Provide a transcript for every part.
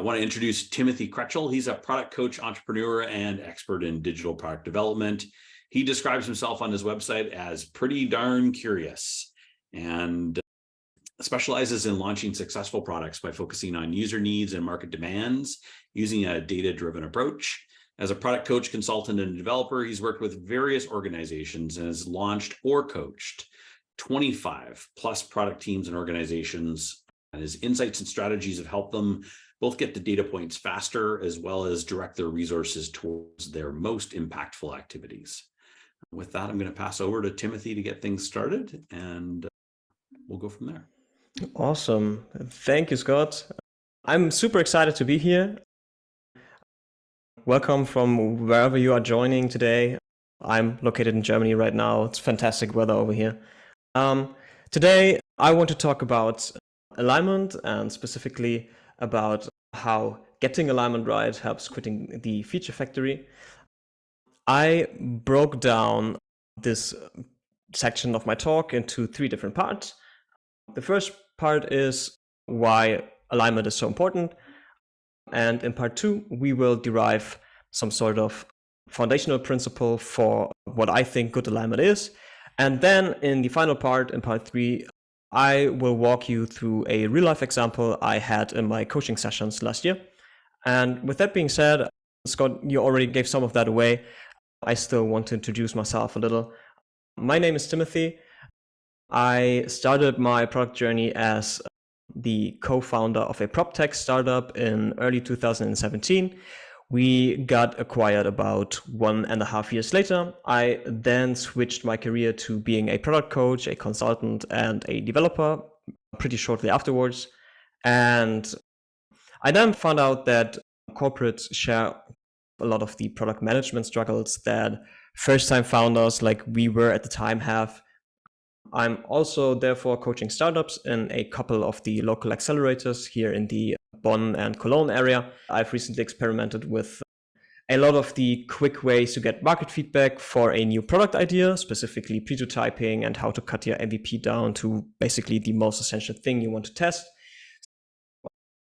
want to introduce Timothy Krechel. He's a product coach, entrepreneur, and expert in digital product development. He describes himself on his website as pretty darn curious and specializes in launching successful products by focusing on user needs and market demands using a data-driven approach. As a product coach, consultant, and developer, he's worked with various organizations and has launched or coached 25 plus product teams and organizations. And his insights and strategies have helped them both get the data points faster as well as direct their resources towards their most impactful activities. With that, I'm going to pass over to Timothy to get things started, and we'll go from there. Awesome. Thank you, Scott. I'm super excited to be here. Welcome from wherever you are joining today. I'm located in Germany right now. It's fantastic weather over here. Today, I want to talk about alignment and specifically about how getting alignment right helps quitting the feature factory. I broke down this section of my talk into 3 different parts. The first part is why alignment is so important. And in part 2, we will derive some sort of foundational principle for what I think good alignment is. And then in the final part, in part 3, I will walk you through a real life example I had in my coaching sessions last year. And with that being said, Scott, you already gave some of that away. I still want to introduce myself a little. My name is Timothy. I started my product journey as the co-founder of a prop tech startup in early 2017. We got acquired about 1.5 years later. I then switched my career to being a product coach, a consultant, and a developer pretty shortly afterwards. And I then found out that corporates share a lot of the product management struggles that first-time founders like we were at the time have. I'm also therefore coaching startups in a couple of the local accelerators here in the Bonn and Cologne area. I've recently experimented with a lot of the quick ways to get market feedback for a new product idea, specifically prototyping and how to cut your MVP down to basically the most essential thing you want to test.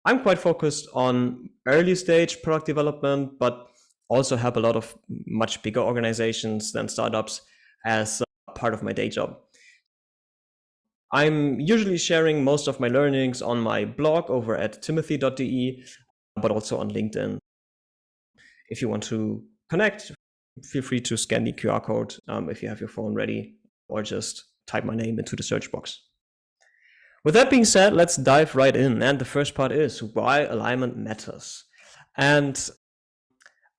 I'm quite focused on early stage product development, but also help a lot of much bigger organizations than startups as part of my day job. I'm usually sharing most of my learnings on my blog over at timothy.de, but also on LinkedIn. If you want to connect, feel free to scan the QR code if you have your phone ready, or just type my name into the search box. With that being said, let's dive right in. And the first part is why alignment matters. And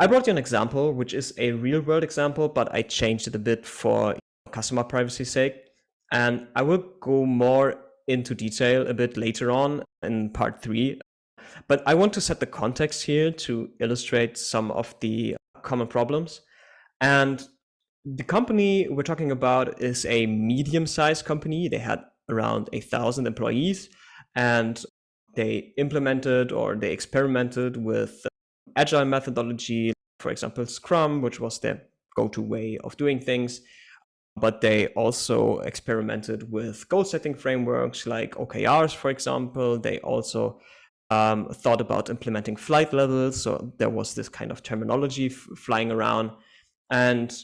I brought you an example, which is a real world example, but I changed it a bit for customer privacy's sake. And I will go more into detail a bit later on in part 3. But I want to set the context here to illustrate some of the common problems. And the company we're talking about is a medium-sized company. They had around 1,000 employees, and they implemented or they experimented with agile methodology, for example, Scrum, which was their go-to way of doing things. But they also experimented with goal-setting frameworks like OKRs, for example. They also thought about implementing flight levels. So there was this kind of terminology flying around. And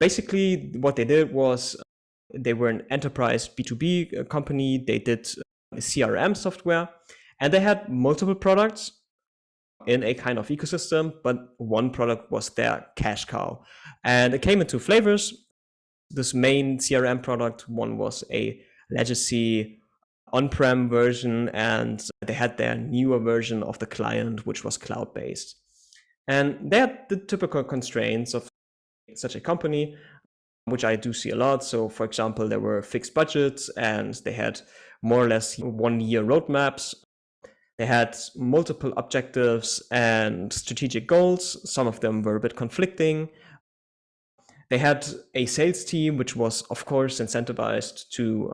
basically what they did was they were an enterprise B2B company. They did CRM software, and they had multiple products in a kind of ecosystem, but one product was their cash cow. And it came in 2 flavors. This main CRM product, one was a legacy on-prem version, and they had their newer version of the client, which was cloud-based. And they had the typical constraints of such a company, which I do see a lot. So for example, there were fixed budgets, and they had more or less 1-year roadmaps. They had multiple objectives and strategic goals. Some of them were a bit conflicting. They had a sales team, which was, of course, incentivized to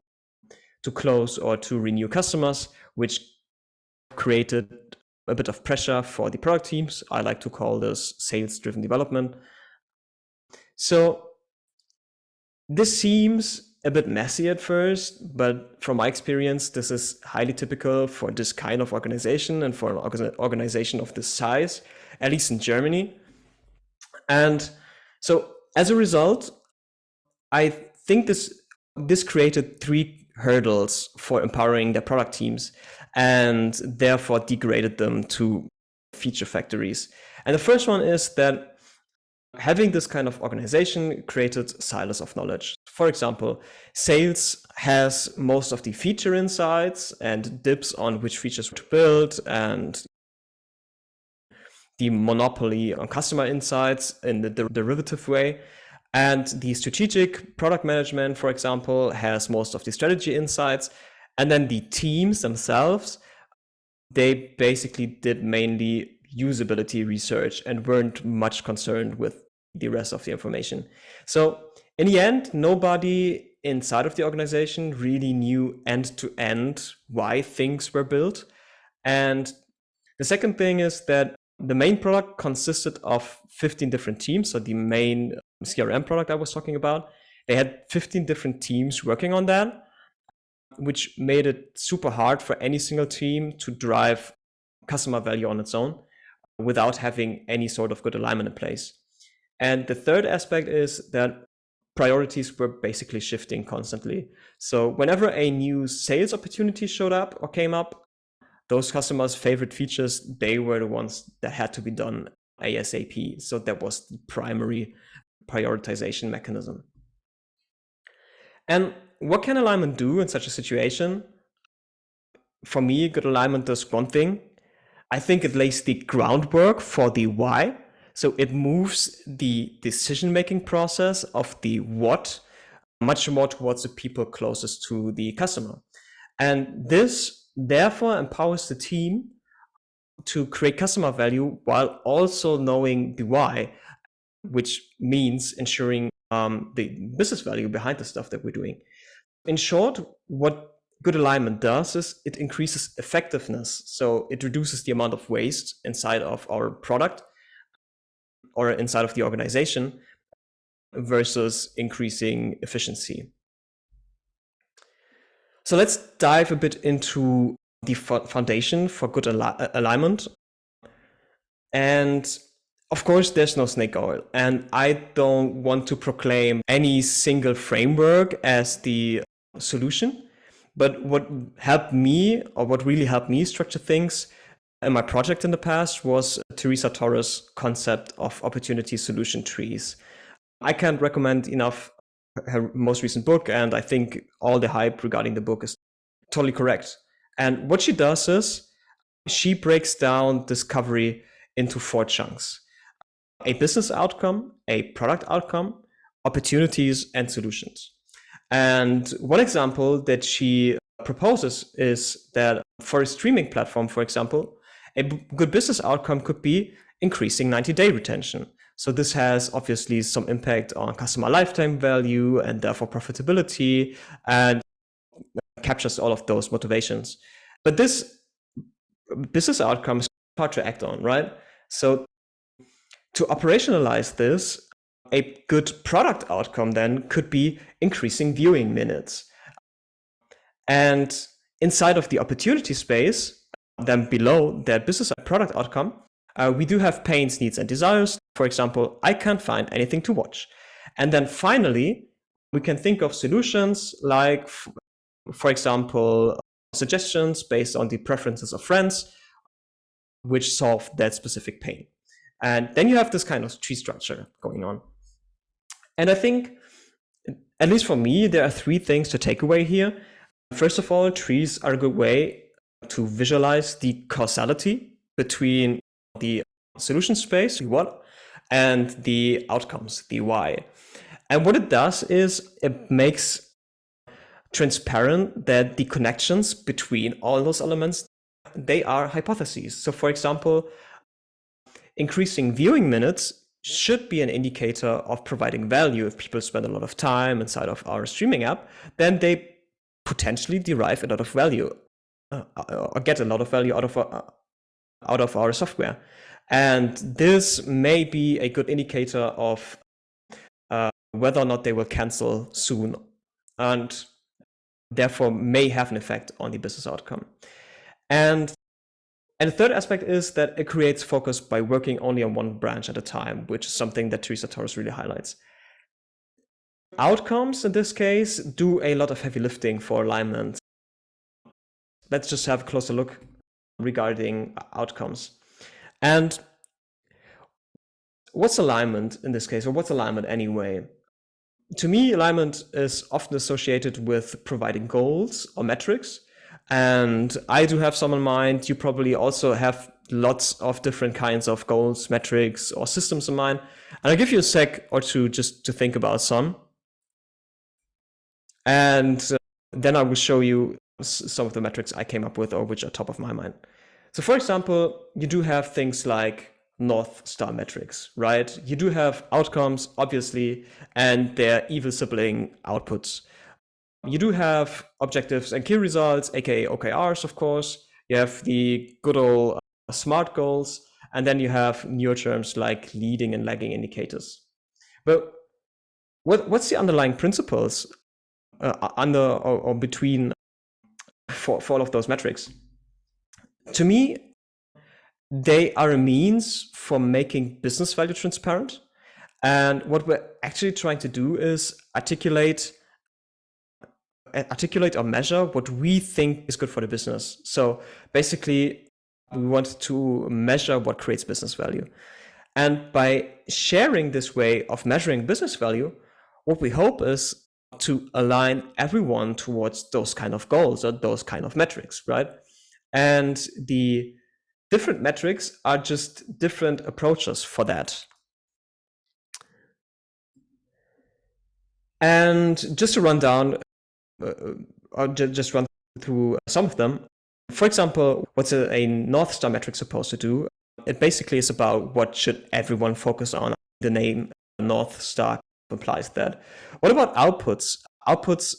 close or to renew customers, which created a bit of pressure for the product teams. I like to call this sales-driven development. So this seems a bit messy at first, but from my experience, this is highly typical for this kind of organization and for an organization of this size, at least in Germany. And so as a result, I think this created three hurdles for empowering their product teams and therefore degraded them to feature factories. And the first one is that having this kind of organization created silos of knowledge. For example, sales has most of the feature insights and dibs on which features to build and the monopoly on customer insights in the derivative way. And the strategic product management, for example, has most of the strategy insights. And then the teams themselves, they basically did mainly usability research and weren't much concerned with the rest of the information. So in the end, nobody inside of the organization really knew end to end why things were built. And the second thing is that the main product consisted of 15 different teams. So the main CRM product I was talking about, they had 15 different teams working on that, which made it super hard for any single team to drive customer value on its own without having any sort of good alignment in place. And the third aspect is that priorities were basically shifting constantly. So whenever a new sales opportunity showed up or came up, those customers' favorite features, they were the ones that had to be done ASAP. So that was the primary prioritization mechanism. And what can alignment do in such a situation? For me, good alignment does one thing. I think it lays the groundwork for the why. So it moves the decision-making process of the what much more towards the people closest to the customer. And this therefore empowers the team to create customer value while also knowing the why, which means ensuring the business value behind the stuff that we're doing. In short, what good alignment does is it increases effectiveness. So it reduces the amount of waste inside of our product or inside of the organization versus increasing efficiency. So let's dive a bit into the foundation for good alignment. And of course, there's no snake oil. And I don't want to proclaim any single framework as the solution. But what helped me, or what really helped me structure things in my project in the past, was Teresa Torres' concept of opportunity solution trees. I can't recommend enough her most recent book, and I think all the hype regarding the book is totally correct. And what she does is she breaks down discovery into 4 chunks: a business outcome, a product outcome, opportunities, and solutions. And one example that she proposes is that for a streaming platform, for example, a good business outcome could be increasing 90-day retention. So this has obviously some impact on customer lifetime value and therefore profitability, and captures all of those motivations. But this business outcome is hard to act on, right? So to operationalize this, a good product outcome then could be increasing viewing minutes. And inside of the opportunity space, then below that business product outcome, we do have pains, needs, and desires. For example, I can't find anything to watch. And then finally, we can think of solutions like, for example, suggestions based on the preferences of friends, which solve that specific pain. And then you have this kind of tree structure going on. And I think, at least for me, there are 3 things to take away here. First of all, trees are a good way to visualize the causality between the solution space, the what, and the outcomes, the why. And what it does is it makes transparent that the connections between all those elements, they are hypotheses. So for example, increasing viewing minutes should be an indicator of providing value. If people spend a lot of time inside of our streaming app, then they potentially derive a lot of value or get a lot of value out of our software. And this may be a good indicator of whether or not they will cancel soon and therefore may have an effect on the business outcome. And the third aspect is that it creates focus by working only on one branch at a time, which is something that Teresa Torres really highlights. Outcomes, in this case, do a lot of heavy lifting for alignment. Let's just have a closer look regarding outcomes. And what's alignment in this case, or what's alignment anyway? To me, alignment is often associated with providing goals or metrics. And I do have some in mind. You probably also have lots of different kinds of goals, metrics, or systems in mind. And I'll give you a sec or two just to think about some. And then I will show you some of the metrics I came up with or which are top of my mind. So for example, you do have things like North Star metrics, right? You do have outcomes, obviously, and their evil sibling outputs. You do have objectives and key results, aka OKRs, of course. You have the good old SMART goals, and then you have newer terms like leading and lagging indicators. But what's the underlying principles under or between for all of those metrics? To me, they are a means for making business value transparent. And what we're actually trying to do is articulate or measure what we think is good for the business. So basically, we want to measure what creates business value. And by sharing this way of measuring business value, what we hope is to align everyone towards those kind of goals or those kind of metrics, right? And the different metrics are just different approaches for that. And just to run down, or just run through some of them. For example, what's a North Star metric supposed to do? It basically is about what should everyone focus on. The name North Star implies that. What about outputs? Outputs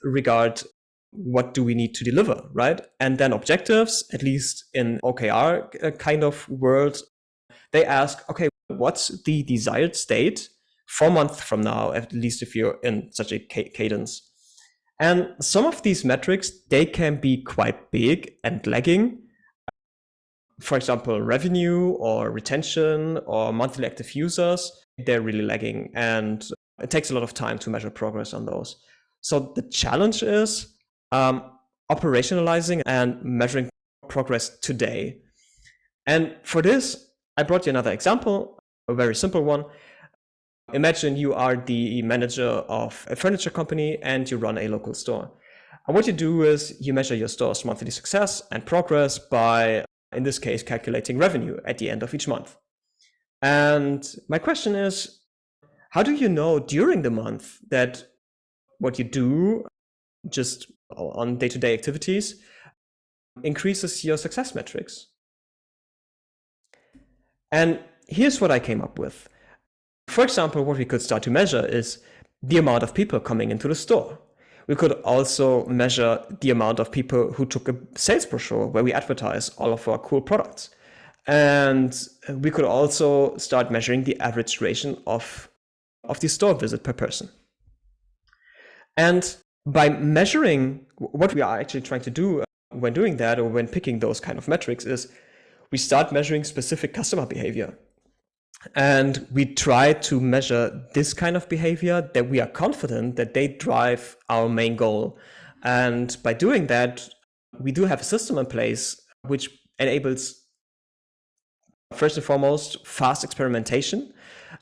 regard what do we need to deliver, right? And then objectives, at least in OKR kind of world, they ask, okay, what's the desired state 4 months from now, at least if you're in such a cadence. And some of these metrics, they can be quite big and lagging. For example, revenue or retention or monthly active users, they're really lagging, and it takes a lot of time to measure progress on those. So the challenge is operationalizing and measuring progress today. And for this, I brought you another example, a very simple one. Imagine you are the manager of a furniture company and you run a local store. And what you do is you measure your store's monthly success and progress by, in this case, calculating revenue at the end of each month. And my question is, how do you know during the month that what you do just on day-to-day activities increases your success metrics? And here's what I came up with. For example, what we could start to measure is the amount of people coming into the store. We could also measure the amount of people who took a sales brochure where we advertise all of our cool products. And we could also start measuring the average duration of the store visit per person. And by measuring, what we are actually trying to do when doing that, or when picking those kind of metrics, is we start measuring specific customer behavior. And we try to measure this kind of behavior that we are confident that they drive our main goal. And by doing that, we do have a system in place which enables, first and foremost, fast experimentation,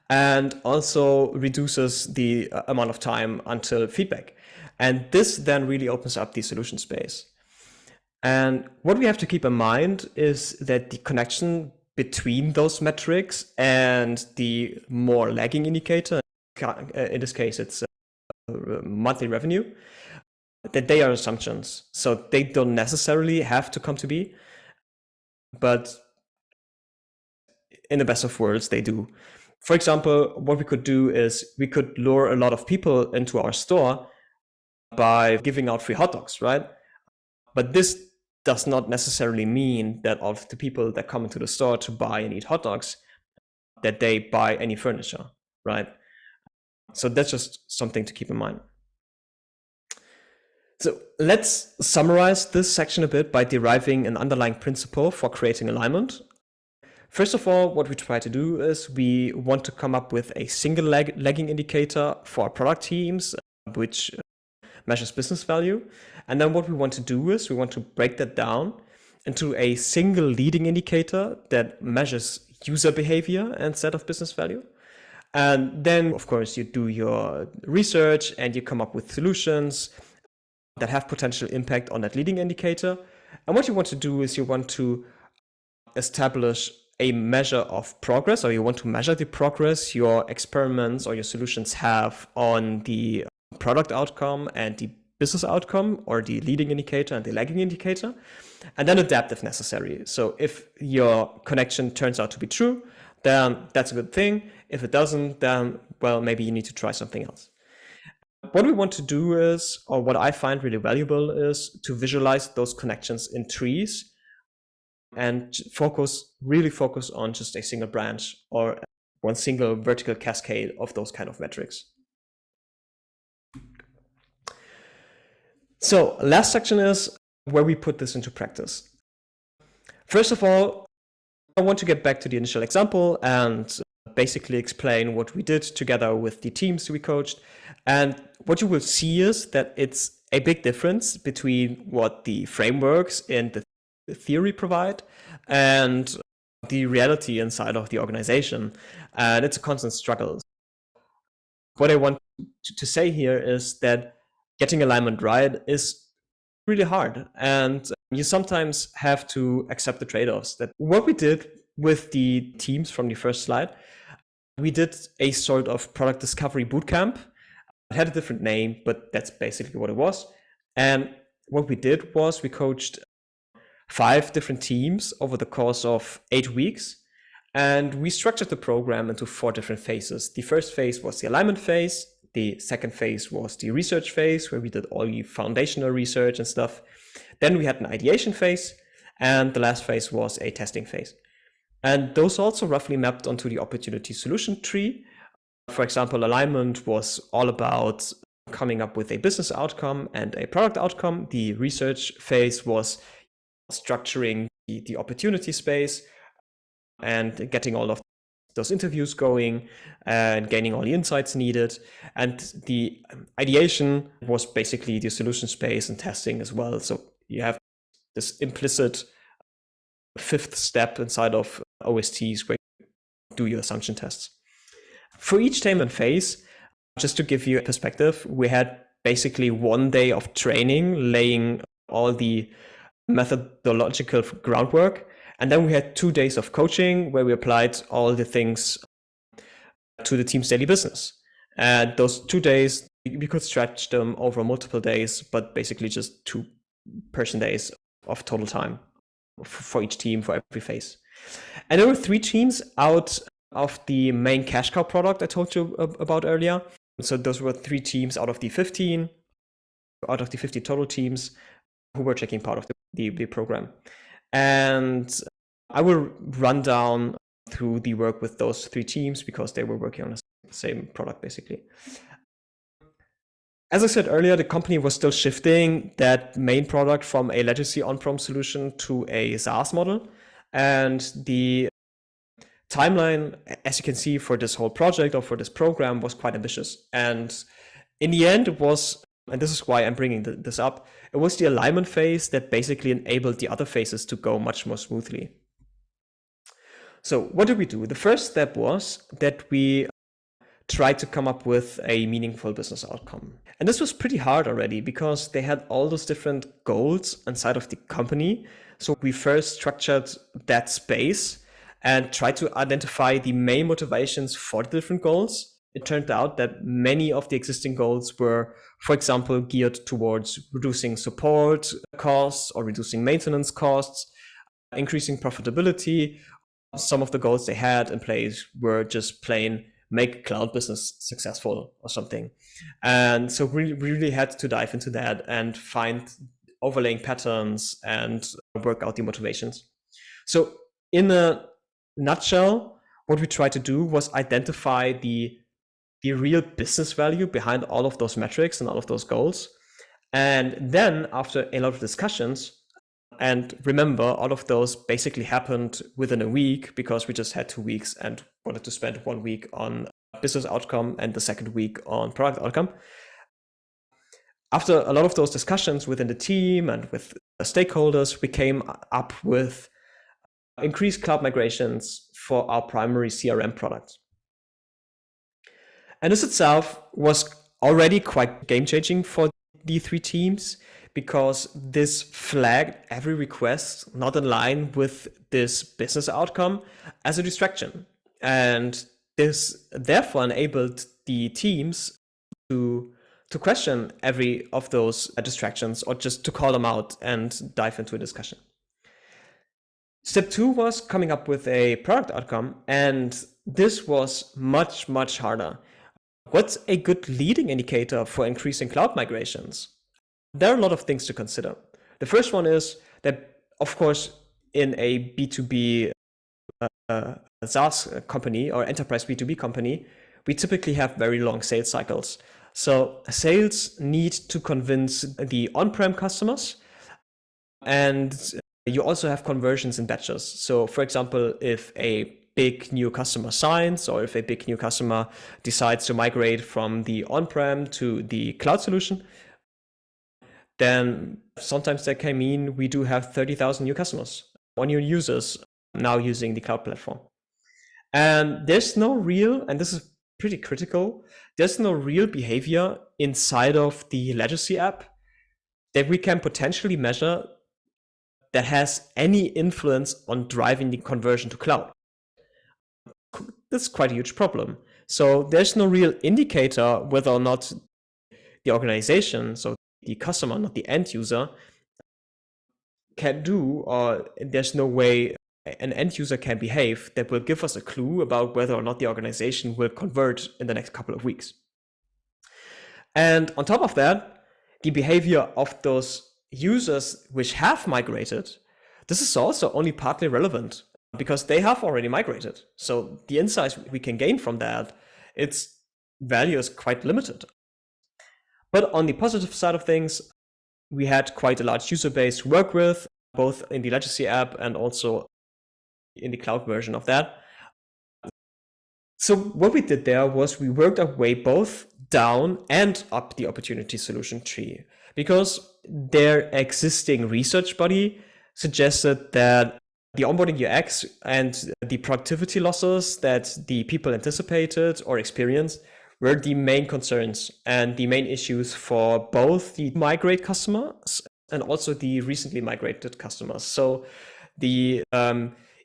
and also reduces the amount of time until feedback. And this then really opens up the solution space. And what we have to keep in mind is that the connection between those metrics and the more lagging indicator, in this case, it's monthly revenue, that they are assumptions. So they don't necessarily have to come to be, but in the best of worlds, they do. For example, what we could do is we could lure a lot of people into our store by giving out free hot dogs, right? But this does not necessarily mean that all of the people that come into the store to buy and eat hot dogs, that they buy any furniture, right? So that's just something to keep in mind. So let's summarize this section a bit by deriving an underlying principle for creating alignment. First of all, what we try to do is we want to come up with a single lagging indicator for our product teams, which measures business value. And then what we want to do is we want to break that down into a single leading indicator that measures user behavior instead of business value. And then, of course, you do your research and you come up with solutions that have potential impact on that leading indicator. And what you want to do is you want to establish a measure of progress, or you want to measure the progress your experiments or your solutions have on the product outcome and the business outcome, or the leading indicator and the lagging indicator, and then adapt if necessary. So if your connection turns out to be true, then that's a good thing. If it doesn't, then, well, maybe you need to try something else. What we want to do is, or what I find really valuable, is to visualize those connections in trees and really focus on just a single branch or one single vertical cascade of those kind of metrics. So last section is where we put this into practice. First of all, I want to get back to the initial example and basically explain what we did together with the teams we coached. And what you will see is that it's a big difference between what the frameworks and the theory provide and the reality inside of the organization. And it's a constant struggle. What I want to say here is that getting alignment right is really hard. And you sometimes have to accept the trade-offs. That what we did with the teams from the first slide, we did a sort of product discovery bootcamp. It had a different name, but that's basically what it was. And what we did was we coached 5 different teams over the course of 8 weeks. And we structured the program into 4 different phases. The first phase was the alignment phase. The second phase was the research phase, where we did all the foundational research and stuff. Then we had an ideation phase. And the last phase was a testing phase. And those also roughly mapped onto the opportunity solution tree. For example, alignment was all about coming up with a business outcome and a product outcome. The research phase was structuring the opportunity space and getting all of those interviews going and gaining all the insights needed. And the ideation was basically the solution space and testing as well. So you have this implicit 5th step inside of OSTs where you do your assumption tests. For each time and phase, just to give you a perspective, we had basically 1 day of training, laying all the methodological groundwork. And then we had 2 days of coaching where we applied all the things to the team's daily business. And those 2 days, we could stretch them over multiple days, but basically just 2 person days of total time for each team, for every phase. And there were 3 teams out of the main cash cow product I told you about earlier. So those were 3 teams out of the 50 total teams who were taking part of the program. And I will run down through the work with those 3 teams because they were working on the same product, basically. As I said earlier, the company was still shifting that main product from a legacy on-prem solution to a SaaS model. And the timeline, as you can see, for this whole project or for this program was quite ambitious. And in the end, it was, and this is why I'm bringing this up, it was the alignment phase that basically enabled the other phases to go much more smoothly. So what did we do? The first step was that we tried to come up with a meaningful business outcome. And this was pretty hard already because they had all those different goals inside of the company. So we first structured that space and tried to identify the main motivations for the different goals. It turned out that many of the existing goals were, for example, geared towards reducing support costs or reducing maintenance costs, increasing profitability. Some of the goals they had in place were just plain make cloud business successful or something. And so we really had to dive into that and find overlaying patterns and work out the motivations. So in a nutshell, what we tried to do was identify the the real business value behind all of those metrics and all of those goals. And then after a lot of discussions, and remember, all of those basically happened within a week because we just had 2 weeks and wanted to spend 1 week on business outcome and the second week on product outcome. After a lot of those discussions within the team and with stakeholders, we came up with increased cloud migrations for our primary CRM product. And this itself was already quite game-changing for the 3 teams, because this flagged every request not in line with this business outcome as a distraction. And this therefore enabled the teams to question every of those distractions, or just to call them out and dive into a discussion. Step 2 was coming up with a product outcome, and this was much, much harder. What's a good leading indicator for increasing cloud migrations? There are a lot of things to consider. The first one is that, of course, in a B2B SaaS company or enterprise B2B company, we typically have very long sales cycles. So sales need to convince the on-prem customers, and you also have conversions in batches. So for example, if a big new customer signs, or if a big new customer decides to migrate from the on-prem to the cloud solution, then sometimes that can mean we do have 30,000 new customers or new users now using the cloud platform. And there's no real, and this is pretty critical, there's no real behavior inside of the legacy app that we can potentially measure that has any influence on driving the conversion to cloud. That's quite a huge problem. So there's no real indicator whether or not the organization, so the customer, not the end user, can do, or there's no way an end user can behave that will give us a clue about whether or not the organization will convert in the next couple of weeks. And on top of that, the behavior of those users which have migrated, this is also only partly relevant because they have already migrated. So the insights we can gain from that, its value is quite limited. But on the positive side of things, we had quite a large user base to work with, both in the legacy app and also in the cloud version of that. So what we did there was we worked our way both down and up the opportunity solution tree, because their existing research body suggested that the onboarding UX and the productivity losses that the people anticipated or experienced were the main concerns and the main issues for both the migrate customers and also the recently migrated customers. So the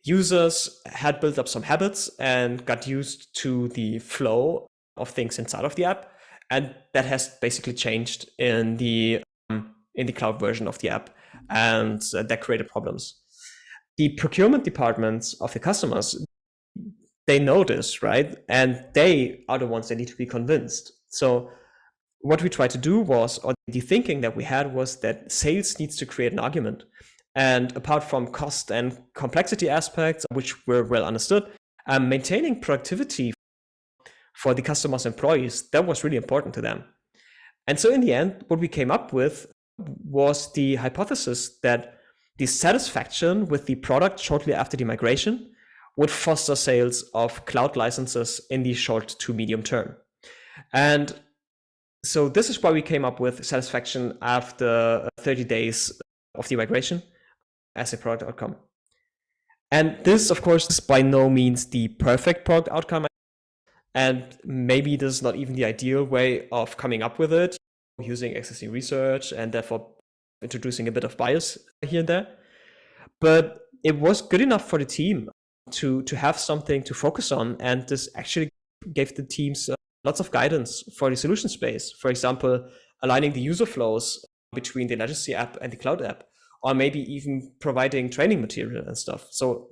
users had built up some habits and got used to the flow of things inside of the app, and that has basically changed in the cloud version of the app, and that created problems. The procurement departments of the customers, they know this, right? And they are the ones that need to be convinced. So what we tried to do was, or the thinking that we had was that sales needs to create an argument. And apart from cost and complexity aspects, which were well understood, maintaining productivity for the customers' employees, that was really important to them. And so in the end, what we came up with was the hypothesis that the satisfaction with the product shortly after the migration would foster sales of cloud licenses in the short to medium term. And so this is why we came up with satisfaction after 30 days of the migration as a product outcome. And this, of course, is by no means the perfect product outcome. And maybe this is not even the ideal way of coming up with it, using existing research and therefore introducing a bit of bias here and there. But it was good enough for the team to have something to focus on. And this actually gave the teams lots of guidance for the solution space. For example, aligning the user flows between the legacy app and the cloud app, or maybe even providing training material and stuff. So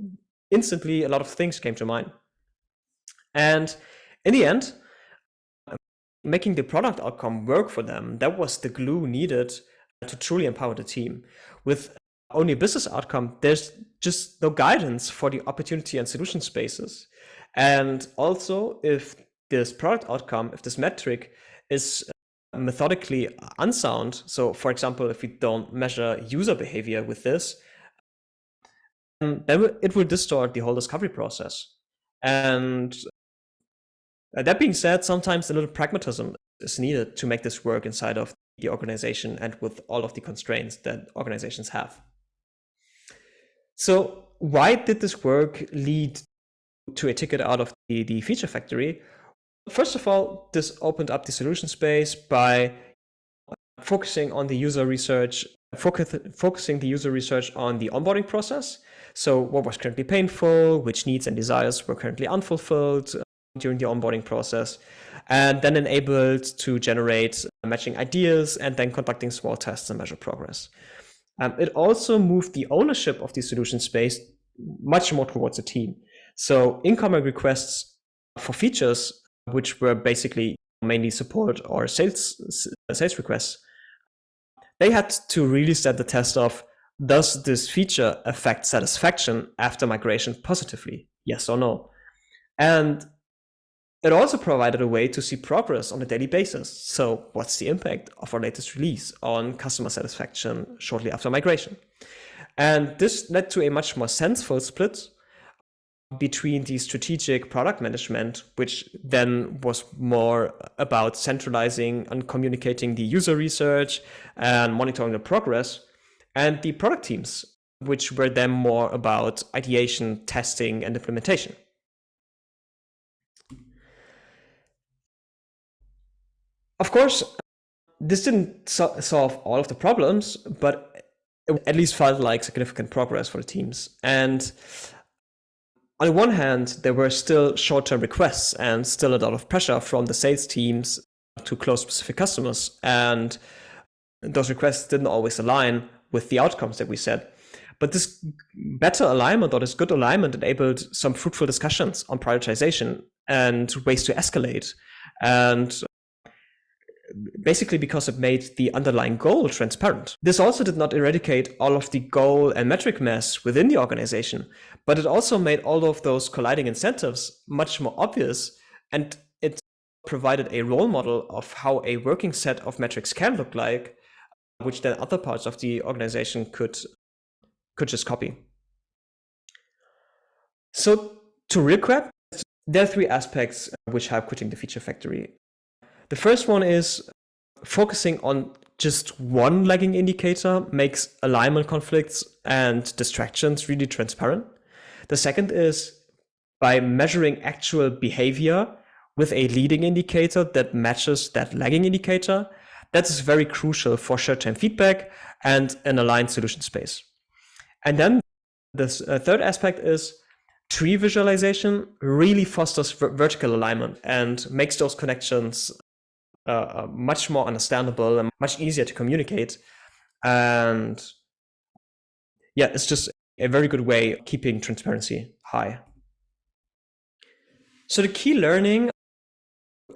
instantly, a lot of things came to mind. And in the end, making the product outcome work for them, that was the glue needed to truly empower the team. With only a business outcome, there's just no guidance for the opportunity and solution spaces. And also, if this product outcome, if this metric is methodically unsound, so for example, if we don't measure user behavior with this, then it will distort the whole discovery process. And that being said, sometimes a little pragmatism is needed to make this work inside of the organization and with all of the constraints that organizations have. So why did this work lead to a ticket out of the feature factory? First of all, this opened up the solution space by focusing on the user research, focusing the user research on the onboarding process. So what was currently painful, which needs and desires were currently unfulfilled during the onboarding process, and then enabled to generate matching ideas and then conducting small tests and measure progress. It also moved the ownership of the solution space much more towards the team. So incoming requests for features, which were basically mainly support or sales requests, they had to really set the test of, does this feature affect satisfaction after migration positively? Yes or no? And it also provided a way to see progress on a daily basis. So what's the impact of our latest release on customer satisfaction shortly after migration? And this led to a much more sensible split between the strategic product management, which then was more about centralizing and communicating the user research and monitoring the progress, and the product teams, which were then more about ideation, testing, and implementation. Of course, this didn't solve all of the problems, but it at least felt like significant progress for the teams. And on the one hand, there were still short-term requests and still a lot of pressure from the sales teams to close specific customers. And those requests didn't always align with the outcomes that we set. But this better alignment, or this good alignment, enabled some fruitful discussions on prioritization and ways to escalate. And basically because it made the underlying goal transparent. This also did not eradicate all of the goal and metric mess within the organization, but it also made all of those colliding incentives much more obvious, and it provided a role model of how a working set of metrics can look like, which then other parts of the organization could just copy. So to recap, there are three aspects which help quitting the feature factory. The first one is focusing on just one lagging indicator makes alignment conflicts and distractions really transparent. The second is by measuring actual behavior with a leading indicator that matches that lagging indicator. That is very crucial for short-term feedback and an aligned solution space. And then this third aspect is tree visualization really fosters vertical alignment and makes those connections much more understandable and much easier to communicate. And yeah, it's just a very good way of keeping transparency high. So the key learning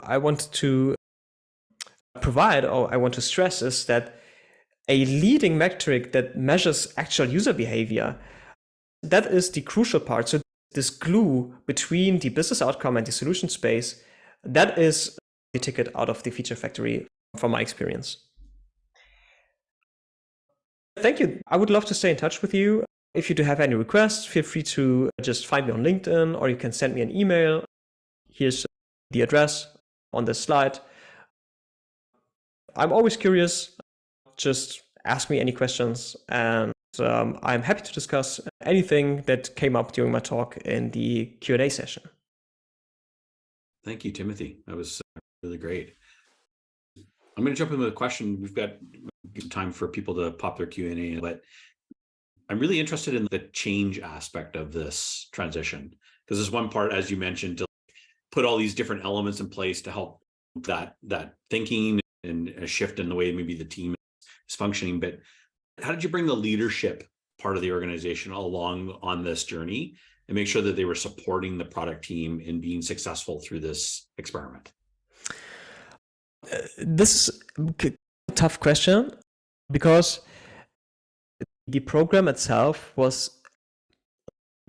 I want to provide, or I want to stress, is that a leading metric that measures actual user behavior, that is the crucial part. So this glue between the business outcome and the solution space, that is the ticket out of the feature factory from my experience. Thank you. I would love to stay in touch with you. If you do have any requests, feel free to just find me on LinkedIn, or you can send me an email. Here's the address on this slide. I'm always curious. Just ask me any questions, and I'm happy to discuss anything that came up during my talk in the Q&A session. Thank you, Timothy. That was really great. I'm going to jump in with a question. We've got time for people to pop their Q&A, but I'm really interested in the change aspect of this transition, because there's one part, as you mentioned, to put all these different elements in place to help that thinking and a shift in the way maybe the team is functioning. But how did you bring the leadership part of the organization along on this journey and make sure that they were supporting the product team in being successful through this experiment? This is a tough question, because the program itself was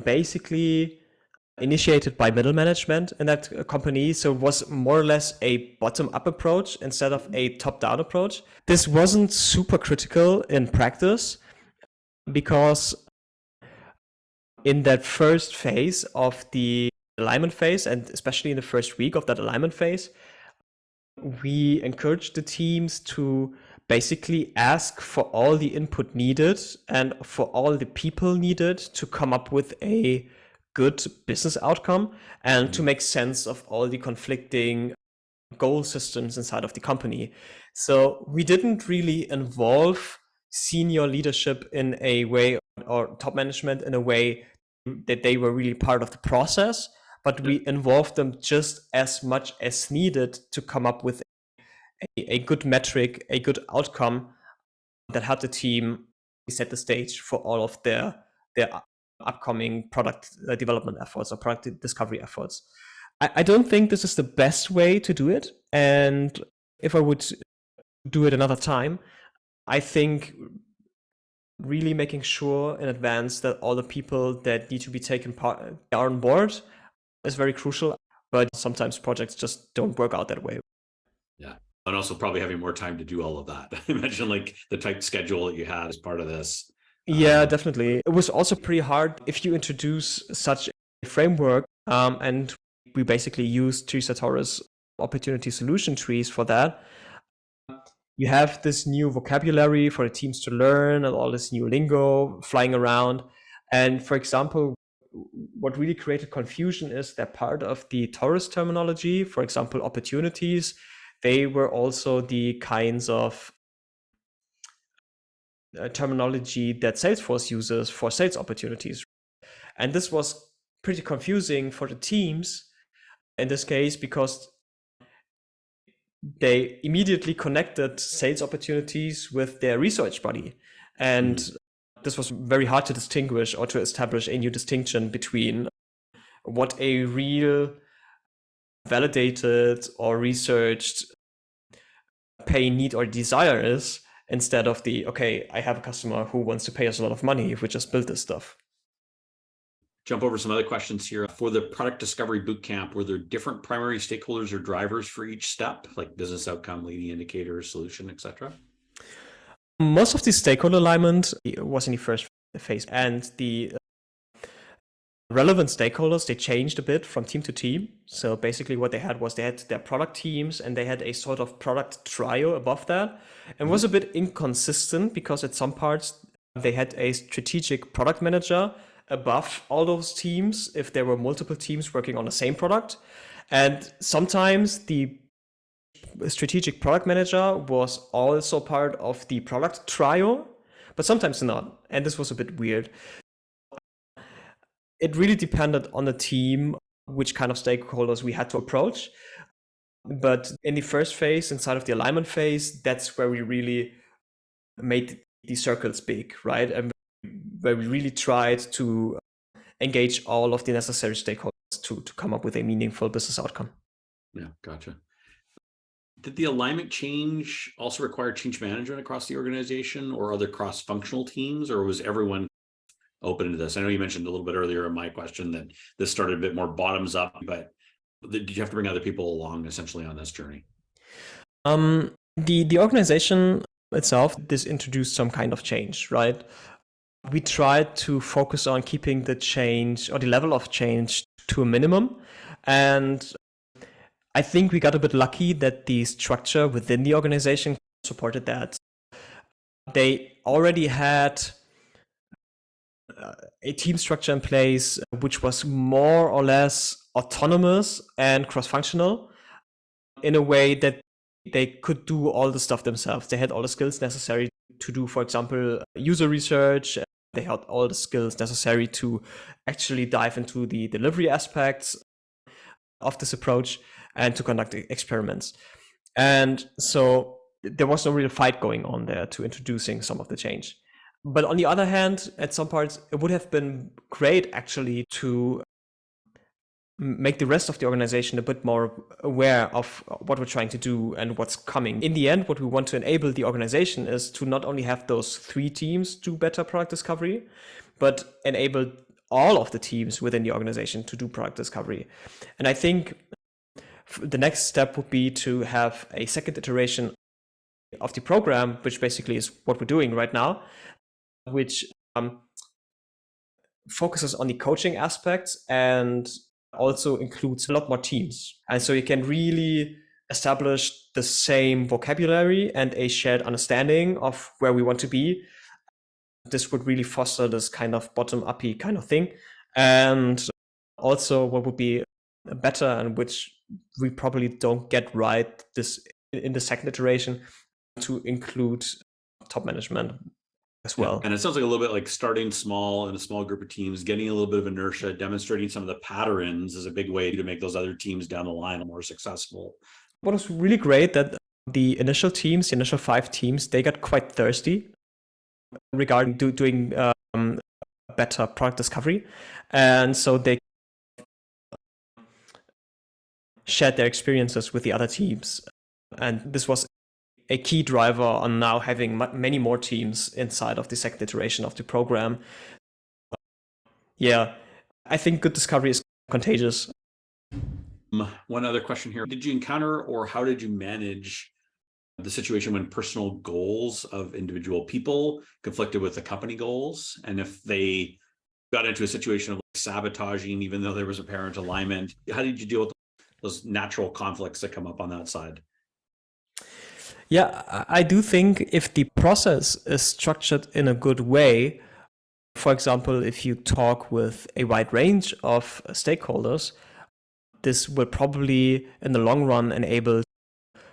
basically initiated by middle management in that company. So it was more or less a bottom-up approach instead of a top-down approach. This wasn't super critical in practice because in that first phase of the alignment phase, and especially in the first week of that alignment phase, we encouraged the teams to basically ask for all the input needed and for all the people needed to come up with a good business outcome and to make sense of all the conflicting goal systems inside of the company. So we didn't really involve senior leadership in a way, or top management in a way that they were really part of the process, but we involved them just as much as needed to come up with a good metric, a good outcome that had the team set the stage for all of their upcoming product development efforts or product discovery efforts. I don't think this is the best way to do it. And if I would do it another time, I think really making sure in advance that all the people that need to be taken part are on board is very crucial. But sometimes projects just don't work out that way. Yeah. And also probably having more time to do all of that. Imagine like the tight schedule that you had as part of this. Yeah, definitely. It was also pretty hard if you introduce such a framework, and we basically use Teresa Torres opportunity solution trees for that. You have this new vocabulary for the teams to learn and all this new lingo flying around. And for example, what really created confusion is that part of the Torres terminology, for example, opportunities, they were also the kinds of terminology that Salesforce uses for sales opportunities. And this was pretty confusing for the teams in this case because they immediately connected sales opportunities with their research body. And this was very hard to distinguish or to establish a new distinction between what a real validated or researched pain, need, or desire is, instead of the, okay, I have a customer who wants to pay us a lot of money if we just build this stuff. Jump over some other questions here. For the product discovery bootcamp, were there different primary stakeholders or drivers for each step, like business outcome, leading indicators, solution, etc.? Most of the stakeholder alignment was in the first phase, and the relevant stakeholders, they changed a bit from team to team. So basically what they had was they had their product teams and they had a sort of product trio above that, and was a bit inconsistent because at some parts they had a strategic product manager above all those teams if there were multiple teams working on the same product. And sometimes the strategic product manager was also part of the product trio, but sometimes not. And this was a bit weird. It really depended on the team, which kind of stakeholders we had to approach. But in the first phase, inside of the alignment phase, that's where we really made the circles big, right? And where we really tried to engage all of the necessary stakeholders to come up with a meaningful business outcome. Yeah, gotcha. Did the alignment change also require change management across the organization or other cross-functional teams, or was everyone open to this? I know you mentioned a little bit earlier in my question that this started a bit more bottoms up, but did you have to bring other people along essentially on this journey? The organization itself, this introduced some kind of change, right? We tried to focus on keeping the change or the level of change to a minimum. And I think we got a bit lucky that the structure within the organization supported that. They already had a team structure in place, which was more or less autonomous and cross-functional in a way that they could do all the stuff themselves. They had all the skills necessary to do, for example, user research. They had all the skills necessary to actually dive into the delivery aspects of this approach and to conduct experiments. And so there was no real fight going on there to introducing some of the change. But on the other hand, at some parts, it would have been great actually to make the rest of the organization a bit more aware of what we're trying to do and what's coming. In the end, what we want to enable the organization is to not only have those 3 teams do better product discovery, but enable all of the teams within the organization to do product discovery. And I think the next step would be to have a second iteration of the program, which basically is what we're doing right now, which focuses on the coaching aspects and also includes a lot more teams. And so you can really establish the same vocabulary and a shared understanding of where we want to be. This would really foster this kind of bottom-uppy kind of thing. And also what would be better, and which we probably don't get right this in the second iteration, to include top management as well. And it sounds like a little bit like starting small in a small group of teams, getting a little bit of inertia, demonstrating some of the patterns is a big way to make those other teams down the line more successful. What was really great that the initial teams, the initial 5 teams, they got quite thirsty regarding doing better product discovery. And so they shared their experiences with the other teams. And this was a key driver on now having many more teams inside of the second iteration of the program. Yeah, I think good discovery is contagious. One other question here. Did you encounter, or how did you manage the situation when personal goals of individual people conflicted with the company goals? And if they got into a situation of sabotaging, even though there was apparent alignment, how did you deal with those natural conflicts that come up on that side? Yeah, I do think if the process is structured in a good way, for example, if you talk with a wide range of stakeholders, this will probably in the long run enable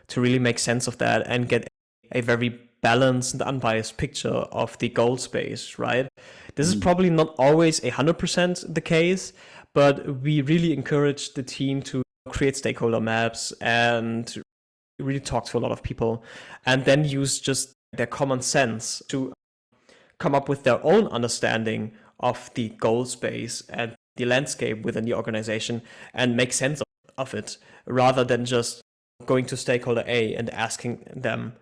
to really make sense of that and get a very balanced and unbiased picture of the goal space, right? This is probably not always 100% the case, but we really encourage the team to create stakeholder maps and really talk to a lot of people, and then use just their common sense to come up with their own understanding of the goal space and the landscape within the organization and make sense of it, rather than just going to stakeholder A and asking them,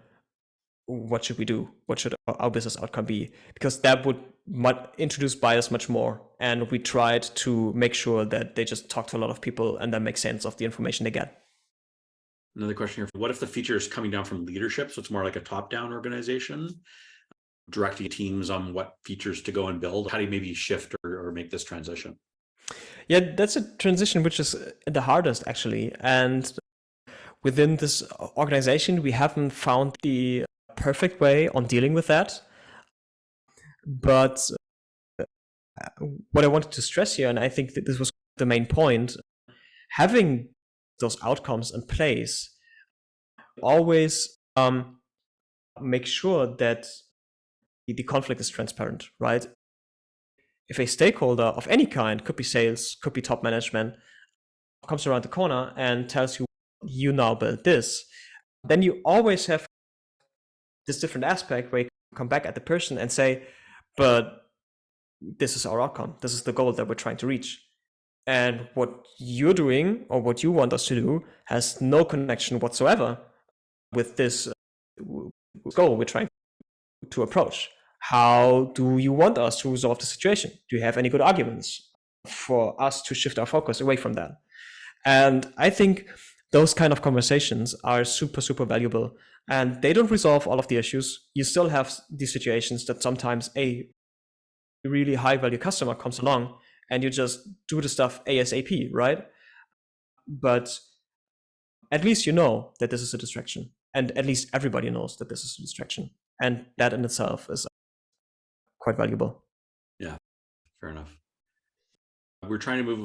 what should we do? What should our business outcome be? Because that would introduce bias much more. And we tried to make sure that they just talk to a lot of people and then make sense of the information they get. Another question here. What if the feature is coming down from leadership? So it's more like a top-down organization, directing teams on what features to go and build. How do you maybe shift or make this transition? Yeah, that's a transition which is the hardest, actually. And within this organization, we haven't found the perfect way on dealing with that. But what I wanted to stress here, and I think that this was the main point, having those outcomes in place, always make sure that the conflict is transparent, right? If a stakeholder of any kind, could be sales, could be top management, comes around the corner and tells you, you now build this, then you always have this different aspect where you come back at the person and say, but this is our outcome. This is the goal that we're trying to reach. And what you're doing or what you want us to do has no connection whatsoever with this goal we're trying to approach. How do you want us to resolve the situation? Do you have any good arguments for us to shift our focus away from that? And I think those kind of conversations are super, super valuable. And they don't resolve all of the issues. You still have these situations that sometimes a really high value customer comes along and you just do the stuff ASAP, right? But at least you know that this is a distraction. And at least everybody knows that this is a distraction. And that in itself is quite valuable. Yeah, fair enough. We're trying to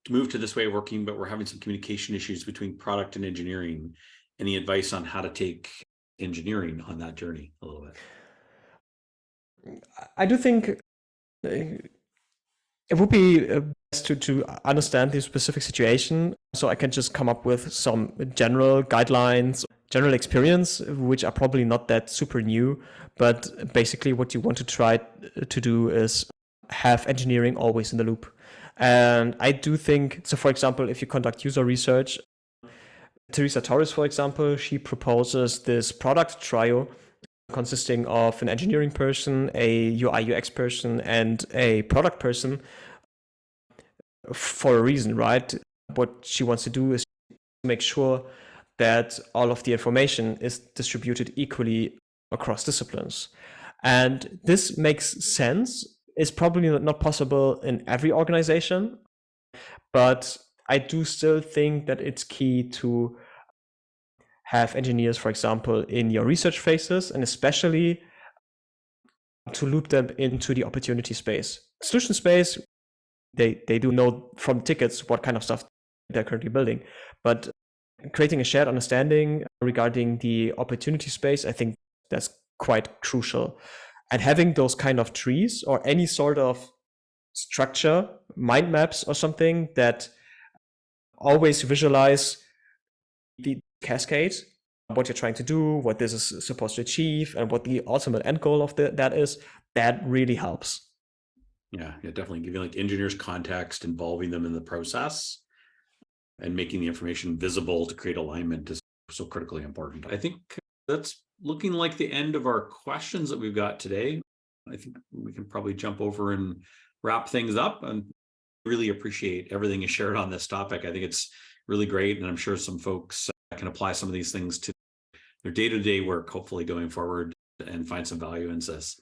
move to this way of working, but we're having some communication issues between product and engineering. Any advice on how to take engineering on that journey a little bit? I do think it would be best to understand the specific situation, so I can just come up with some general guidelines, general experience, which are probably not that super new, but basically what you want to try to do is have engineering always in the loop. And I do think, so for example, if you conduct user research, Teresa Torres, for example, she proposes this product trio consisting of an engineering person, a UI UX person, and a product person, for a reason, right? What she wants to do is make sure that all of the information is distributed equally across disciplines. And this makes sense. It's probably not possible in every organization, but I do still think that it's key to have engineers, for example, in your research phases, and especially to loop them into the opportunity space. Solution space, they do know from tickets what kind of stuff they're currently building. But creating a shared understanding regarding the opportunity space, I think that's quite crucial. And having those kind of trees or any sort of structure, mind maps or something that always visualize the cascade, what you're trying to do, what this is supposed to achieve, and what the ultimate end goal of that is, that really helps. Yeah, definitely giving like engineers context, involving them in the process, and making the information visible to create alignment is so critically important. I think that's looking like the end of our questions that we've got today. I think we can probably jump over and wrap things up, and really appreciate everything you shared on this topic. I think it's really great, and I'm sure some folks can apply some of these things to their day-to-day work, hopefully going forward, and find some value in this.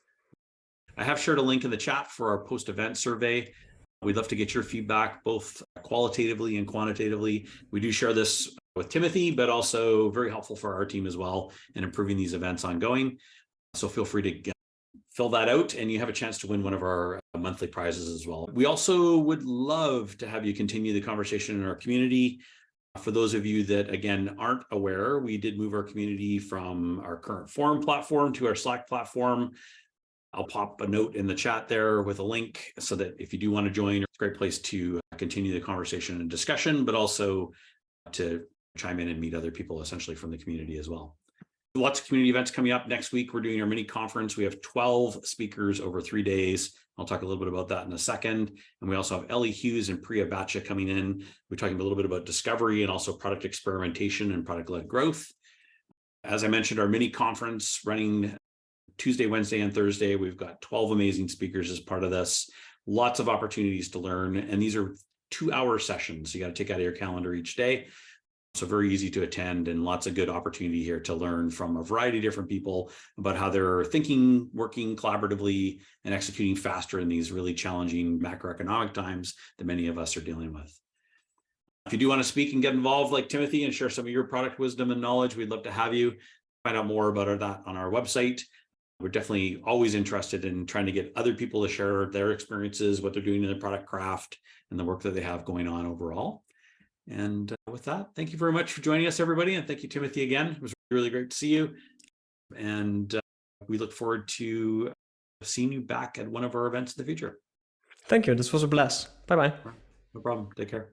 I have shared a link in the chat for our post-event survey. We'd love to get your feedback, both qualitatively and quantitatively. We do share this with Timothy, but also very helpful for our team as well in improving these events ongoing. So feel free to fill that out, and you have a chance to win one of our monthly prizes as well. We also would love to have you continue the conversation in our community. For those of you that, again, aren't aware, we did move our community from our current forum platform to our Slack platform. I'll pop a note in the chat there with a link so that if you do want to join, it's a great place to continue the conversation and discussion, but also to chime in and meet other people essentially from the community as well. Lots of community events coming up. Next week, we're doing our mini conference. We have 12 speakers over 3 days. I'll talk a little bit about that in a second. And we also have Ellie Hughes and Priya Bacha coming in. We're talking a little bit about discovery and also product experimentation and product-led growth. As I mentioned, our mini conference running Tuesday, Wednesday, and Thursday. We've got 12 amazing speakers as part of this. Lots of opportunities to learn. And these are 2-hour sessions. So you got to take out of your calendar each day. So very easy to attend, and lots of good opportunity here to learn from a variety of different people about how they're thinking, working collaboratively, and executing faster in these really challenging macroeconomic times that many of us are dealing with. If you do want to speak and get involved like Timothy and share some of your product wisdom and knowledge, we'd love to have you. Find out more about that on our website. We're definitely always interested in trying to get other people to share their experiences, what they're doing in their product craft, and the work that they have going on overall. And with that, thank you very much for joining us, everybody. And thank you, Timothy, again. It was really great to see you. And we look forward to seeing you back at one of our events in the future. Thank you. This was a blast. Bye-bye. No problem. Take care.